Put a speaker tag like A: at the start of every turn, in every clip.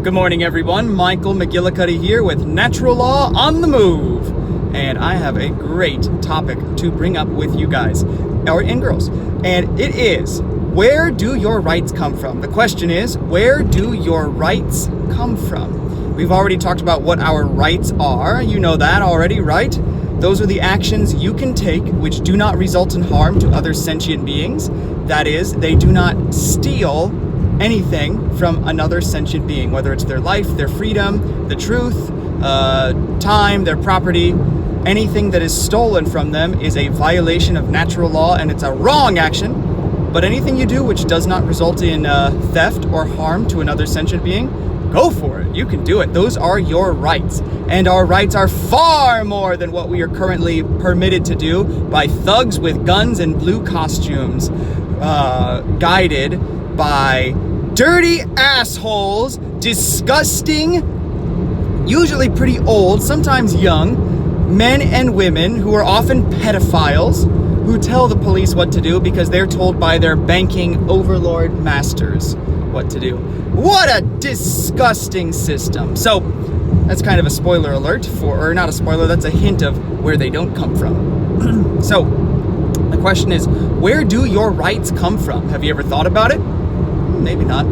A: Good morning, everyone. Michael McGillicuddy here with Natural Law on the Move. And I have a great topic to bring up with you guys, and girls. And it is, where do your rights come from? The question is, where do your rights come from? We've already talked about what our rights are. You know that already, right? Those are the actions you can take which do not result in harm to other sentient beings. That is, they do not steal anything from another sentient being, whether it's their life, their freedom, the truth, time, their property. Anything that is stolen from them is a violation of natural law, and it's a wrong action. But anything you do which does not result in theft or harm to another sentient being, go for it. You can do it. Those are your rights. And our rights are far more than what we are currently permitted to do by thugs with guns and blue costumes, guided by dirty assholes, disgusting, usually pretty old, sometimes young, men and women who are often pedophiles, who tell the police what to do because they're told by their banking overlord masters what to do. What a disgusting system. So that's kind of a spoiler alert or not a spoiler, that's a hint of where they don't come from. So the question is, where do your rights come from? Have you ever thought about it? Maybe not.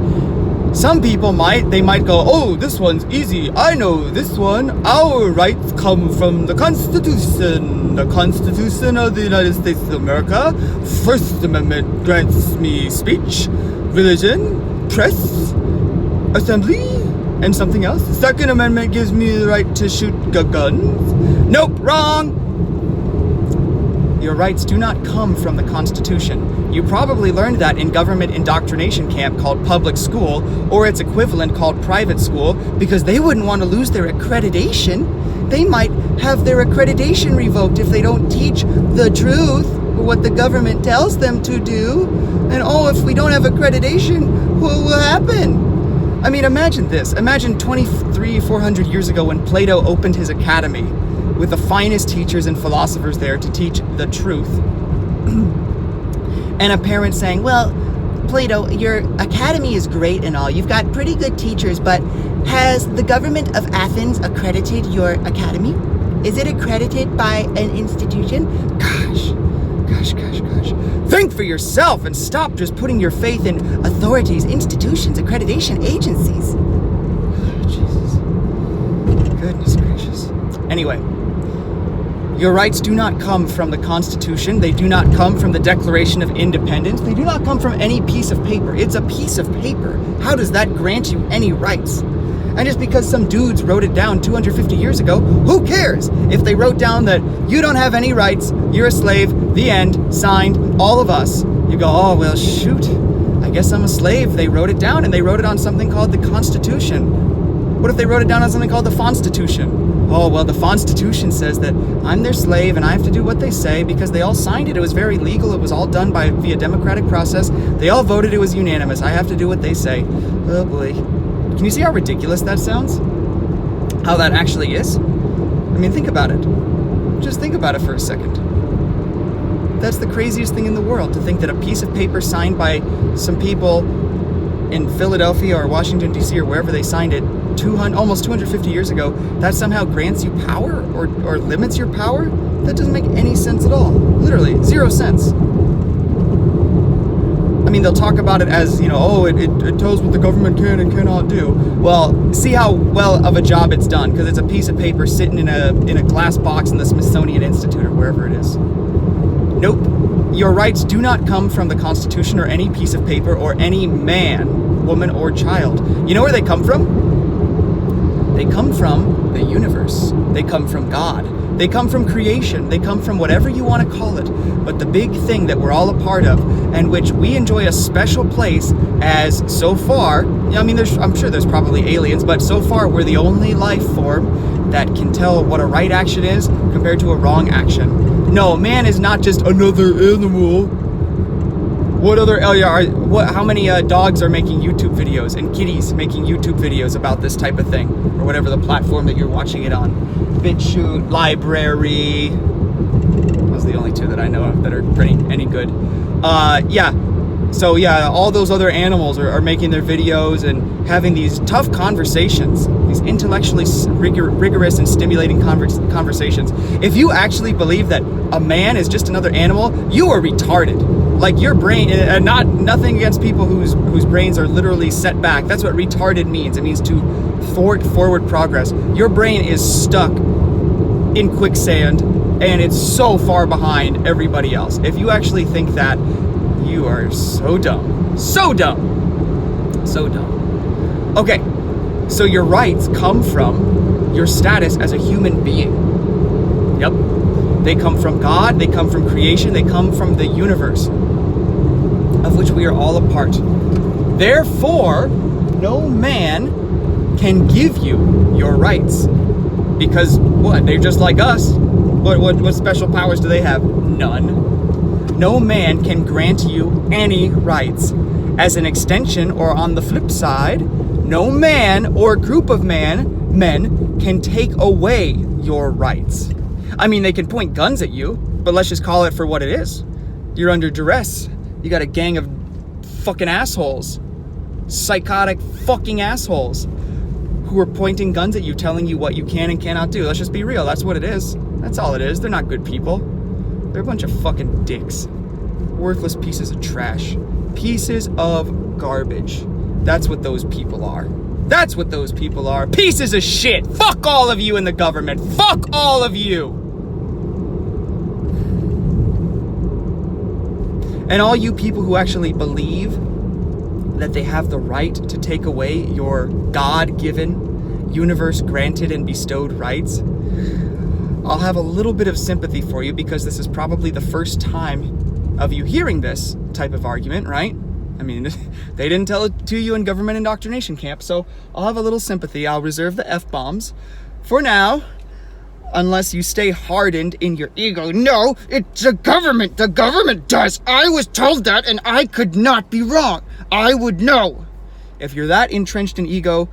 A: Some people might go, oh, this one's easy. I know this one. Our rights come from the Constitution. The Constitution of the United States of America. First Amendment grants me speech, religion, press, assembly, and something else. Second Amendment gives me the right to shoot guns. Nope, wrong. Your rights do not come from the Constitution. You probably learned that in government indoctrination camp called public school, or its equivalent called private school, because they wouldn't want to lose their accreditation. They might have their accreditation revoked if they don't teach the truth, or what the government tells them to do. And oh, if we don't have accreditation, what will happen? I mean, imagine this. Imagine 400 years ago when Plato opened his academy with the finest teachers and philosophers there to teach the truth. And a parent saying, well, Plato, your academy is great and all. You've got pretty good teachers, but has the government of Athens accredited your academy? Is it accredited by an institution? Gosh. Think for yourself and stop just putting your faith in authorities, institutions, accreditation agencies. Oh, Jesus. Goodness gracious. Anyway. Your rights do not come from the Constitution. They do not come from the Declaration of Independence. They do not come from any piece of paper. It's a piece of paper. How does that grant you any rights? And just because some dudes wrote it down 250 years ago, who cares? If they wrote down that you don't have any rights, you're a slave, the end, signed, all of us. You go, oh, well, shoot, I guess I'm a slave. They wrote it down, and they wrote it on something called the Constitution. What if they wrote it down on something called the Fonstitution? Oh, well, the Fonstitution says that I'm their slave and I have to do what they say because they all signed it. It was very legal. It was all done via democratic process. They all voted. It was unanimous. I have to do what they say. Oh, boy. Can you see how ridiculous that sounds? How that actually is? I mean, think about it. Just think about it for a second. That's the craziest thing in the world, to think that a piece of paper signed by some people in Philadelphia or Washington, D.C. or wherever they signed it, almost 250 years ago, that somehow grants you power or limits your power? That doesn't make any sense at all. Literally, 0 sense. I mean, they'll talk about it as, it tells what the government can and cannot do. Well, see how well of a job it's done, because it's a piece of paper sitting in a glass box in the Smithsonian Institute or wherever it is. Nope. Your rights do not come from the Constitution or any piece of paper or any man, woman, or child. You know where they come from? They come from the universe. They come from God. They come from creation. They come from whatever you want to call it. But the big thing that we're all a part of, and which we enjoy a special place as, so far, I mean, I'm sure there's probably aliens, but so far we're the only life form that can tell what a right action is compared to a wrong action. No, man is not just another animal. How many dogs are making YouTube videos and kitties making YouTube videos about this type of thing, or whatever the platform that you're watching it on? BitChute, Library. Those are the only two that I know of that are pretty any good. Yeah, So yeah, all those other animals are making their videos and having these tough conversations, these intellectually rigorous and stimulating conversations. If you actually believe that a man is just another animal, you are retarded. Like your brain, and nothing against people whose brains are literally set back. That's what retarded means. It means to thwart forward progress. Your brain is stuck in quicksand and it's so far behind everybody else. If you actually think that, you are so dumb. So dumb. So dumb. Okay, so your rights come from your status as a human being. Yep. They come from God, they come from creation, they come from the universe, of which we are all a part. Therefore, no man can give you your rights. Because what? They're just like us. What special powers do they have? None. No man can grant you any rights. As an extension, or on the flip side, no man or group of men can take away your rights. I mean, they can point guns at you, but let's just call it for what it is. You're under duress. You got a gang of fucking assholes, psychotic fucking assholes, who are pointing guns at you, telling you what you can and cannot do. Let's just be real. That's what it is. That's all it is. They're not good people. They're a bunch of fucking dicks. Worthless pieces of trash. Pieces of garbage. That's what those people are. That's what those people are. Pieces of shit. Fuck all of you in the government. Fuck all of you. And all you people who actually believe that they have the right to take away your God-given, universe-granted and bestowed rights, I'll have a little bit of sympathy for you, because this is probably the first time of you hearing this type of argument, right? I mean, they didn't tell it to you in government indoctrination camp, so I'll have a little sympathy. I'll reserve the F-bombs for now, unless you stay hardened in your ego. No, it's the government. The government does. I was told that, and I could not be wrong. I would know. If you're that entrenched in ego,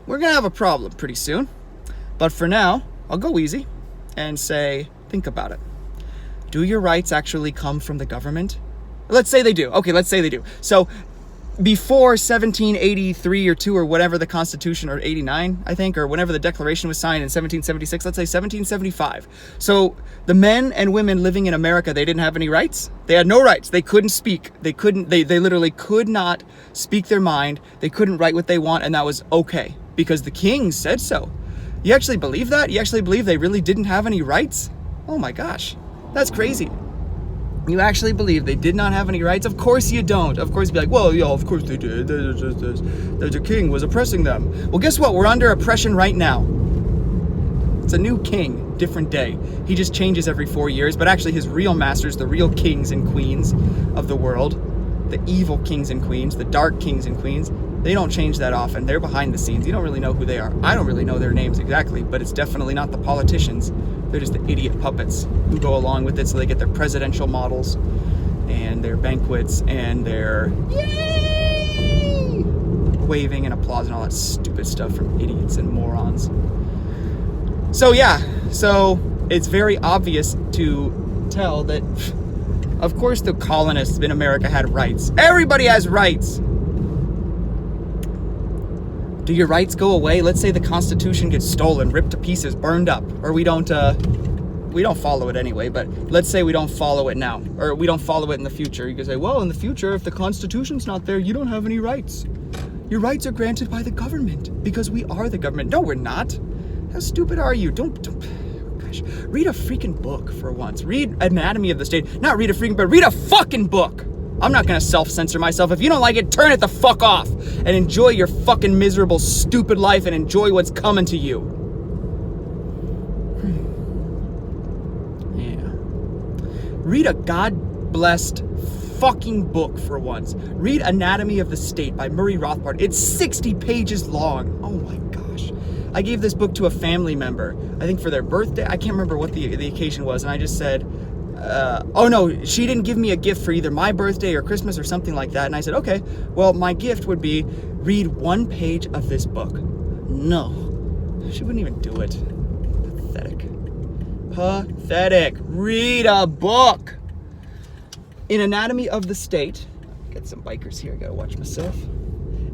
A: we're gonna have a problem pretty soon. But for now, I'll go easy and say, think about it. Do your rights actually come from the government? Let's say they do. Okay, let's say they do. So before 1783 or 2 or whatever the Constitution, or 89, I think, or whenever the Declaration was signed in 1776, let's say 1775. So the men and women living in America, they didn't have any rights. They had no rights. They couldn't speak. They literally could not speak their mind. They couldn't write what they want, and that was okay, because the king said so. You actually believe that? You actually believe they really didn't have any rights? Oh my gosh, that's crazy. You actually believe they did not have any rights? Of course you don't. Of course you'd be like, well, yeah, of course they did. The king was oppressing them. Well, guess what? We're under oppression right now. It's a new king, different day. He just changes every 4 years, but actually his real masters, the real kings and queens of the world, the evil kings and queens, the dark kings and queens, they don't change that often. They're behind the scenes. You don't really know who they are. I don't really know their names exactly, but it's definitely not the politicians. They're just the idiot puppets who go along with it so they get their presidential models and their banquets and their yay waving and applause and all that stupid stuff from idiots and morons. So yeah, so it's very obvious to tell that, of course, the colonists in America had rights. Everybody has rights. Do your rights go away? Let's say the Constitution gets stolen, ripped to pieces, burned up, or we don't follow it anyway, but let's say we don't follow it now, or we don't follow it in the future. You can say, well, in the future, if the Constitution's not there, you don't have any rights. Your rights are granted by the government, because we are the government. No, we're not. How stupid are you? Don't gosh, read a freaking book for once. Read Anatomy of the State. Not read a freaking book, read a fucking book. I'm not gonna self-censor myself. If you don't like it, turn it the fuck off and enjoy your fucking miserable, stupid life and enjoy what's coming to you. Yeah. Read a God-blessed fucking book for once. Read Anatomy of the State by Murray Rothbard. It's 60 pages long. Oh my gosh. I gave this book to a family member, I think for their birthday. I can't remember what the occasion was, and I just said, oh no, she didn't give me a gift for either my birthday or Christmas or something like that. And I said, okay, well, my gift would be read 1 page of this book. No, she wouldn't even do it. Pathetic. Pathetic. Read a book. In Anatomy of the State, Get some bikers here. I gotta watch myself.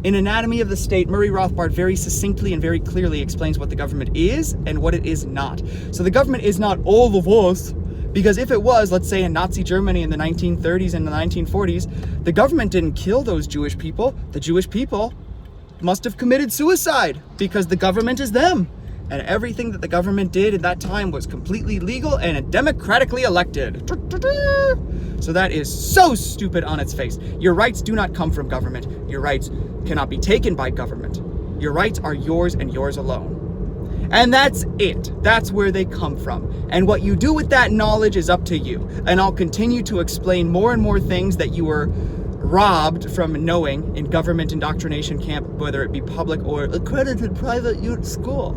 A: In Anatomy of the State, Murray Rothbard very succinctly and very clearly explains what the government is and what it is not. So the government is not all of us, because if it was, let's say in Nazi Germany in the 1930s and the 1940s, the government didn't kill those Jewish people. The Jewish people must have committed suicide because the government is them. And everything that the government did at that time was completely legal and democratically elected. So that is so stupid on its face. Your rights do not come from government. Your rights cannot be taken by government. Your rights are yours and yours alone. And that's it. That's where they come from. And what you do with that knowledge is up to you. And I'll continue to explain more and more things that you were robbed from knowing in government indoctrination camp, whether it be public or accredited private youth school.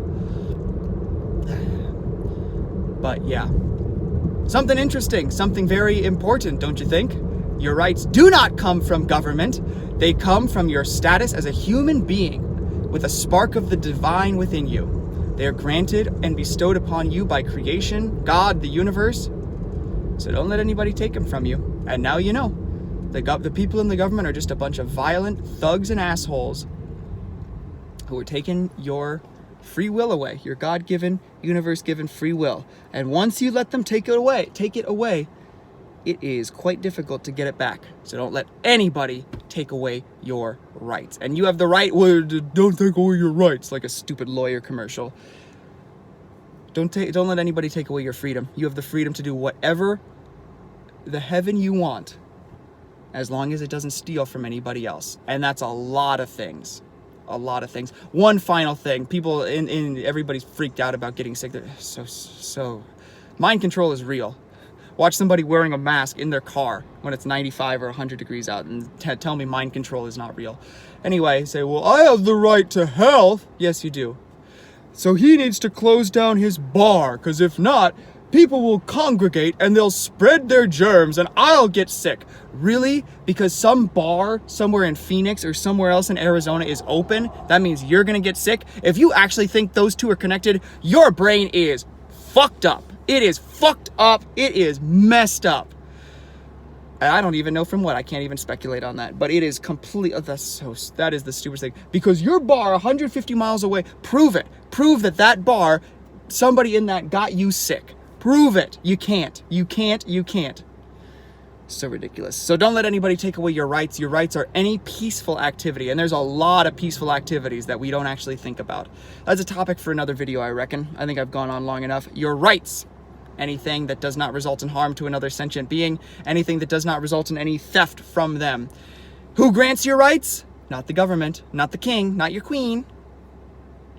A: But yeah, something interesting, something very important, don't you think? Your rights do not come from government. They come from your status as a human being with a spark of the divine within you. They are granted and bestowed upon you by creation, God, the universe. So don't let anybody take them from you. And now you know. The people in the government are just a bunch of violent thugs and assholes who are taking your free will away, your God-given, universe-given free will. And once you let them take it away, it is quite difficult to get it back. So don't let anybody take away your rights. And you have the right, well, don't take away your rights, like a stupid lawyer commercial. Don't let anybody take away your freedom. You have the freedom to do whatever the heaven you want, as long as it doesn't steal from anybody else. And that's a lot of things. A lot of things. One final thing, people everybody's freaked out about getting sick. So mind control is real. Watch somebody wearing a mask in their car when it's 95 or 100 degrees out and tell me mind control is not real. Anyway, say, well, I have the right to health. Yes, you do. So he needs to close down his bar, because if not, people will congregate and they'll spread their germs and I'll get sick. Really? Because some bar somewhere in Phoenix or somewhere else in Arizona is open, that means you're gonna get sick? If you actually think those two are connected, your brain is fucked up. It is fucked up. It is messed up. And I don't even know from what. I can't even speculate on that. But it is complete. That is the stupidest thing. Because your bar 150 miles away, prove it. Prove that bar, somebody in that got you sick. Prove it. You can't. You can't. So ridiculous. So don't let anybody take away your rights. Your rights are any peaceful activity. And there's a lot of peaceful activities that we don't actually think about. That's a topic for another video, I reckon. I think I've gone on long enough. Your rights. Anything that does not result in harm to another sentient being. Anything that does not result in any theft from them. Who grants your rights? Not the government. Not the king. Not your queen.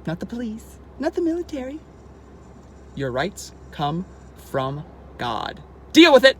A: Not the police. Not the military. Your rights come from God. Deal with it!